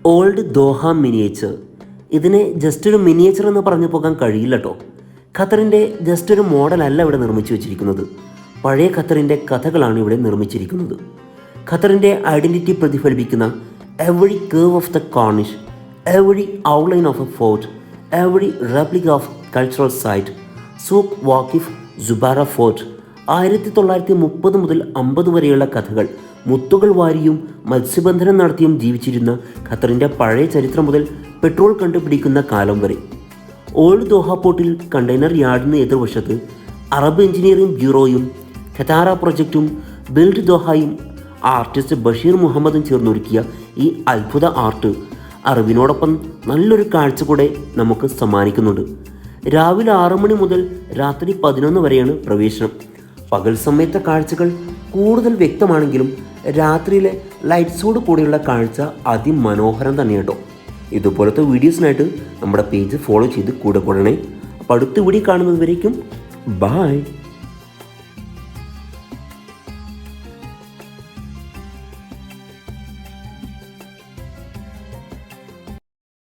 Old Doha miniature. ഇതിനെ just ഒരു miniature എന്ന് പറഞ്ഞു പോകാൻ കഴിയില്ല കേട്ടോ. ഖത്തറിൻ്റെ ജസ്റ്റ് ഒരു മോഡലല്ല ഇവിടെ നിർമ്മിച്ചു വെച്ചിരിക്കുന്നത്. പഴയ ഖത്തറിൻ്റെ കഥകളാണ് ഇവിടെ നിർമ്മിച്ചിരിക്കുന്നത്. ഖത്തറിൻ്റെ ഐഡൻറ്റിറ്റി പ്രതിഫലിപ്പിക്കുന്ന every curve of the corniche, every outline of a fort, every replica of cultural site, Souq Waqif, Zubarah fort, 1930 മുതൽ 50 വരെയുള്ള കഥകൾ മുത്തുകൾ വാരിയും മത്സ്യബന്ധനം നടത്തിയും ജീവിച്ചിരുന്ന ഖത്തറിൻ്റെ പഴയ ചരിത്രം മുതൽ പെട്രോൾ കണ്ടുപിടിക്കുന്ന കാലം വരെ. ഓൾഡ് ദോഹ പോർട്ടിൽ കണ്ടെയ്നർ യാർഡിന് എതിർവശത്ത് Arab engineering ബ്യൂറോയും ഖത്താറ പ്രൊജക്റ്റും build ദോഹയും artist Basheer മുഹമ്മദും ചേർന്നൊരുക്കിയ ഈ അത്ഭുത ആർട്ട് അറിവിനോടൊപ്പം നല്ലൊരു കാഴ്ച കൂടെ നമുക്ക് സമ്മാനിക്കുന്നുണ്ട്. രാവിലെ 6 മണി മുതൽ രാത്രി 11 വരെയാണ് പ്രവേശനം. പകൽ സമയത്തെ കാഴ്ചകൾ കൂടുതൽ വ്യക്തമാണെങ്കിലും രാത്രിയിലെ ലൈറ്റ്സോട് കൂടിയുള്ള കാഴ്ച അതിമനോഹരം തന്നെ കേട്ടോ. ഇതുപോലത്തെ വീഡിയോസിനായിട്ട് നമ്മുടെ പേജ് ഫോളോ ചെയ്ത് കൂടെ കൂടണേ. അപ്പോൾ അടുത്ത വീഡിയോ കാണുന്നത് വരേക്കും ബായ്.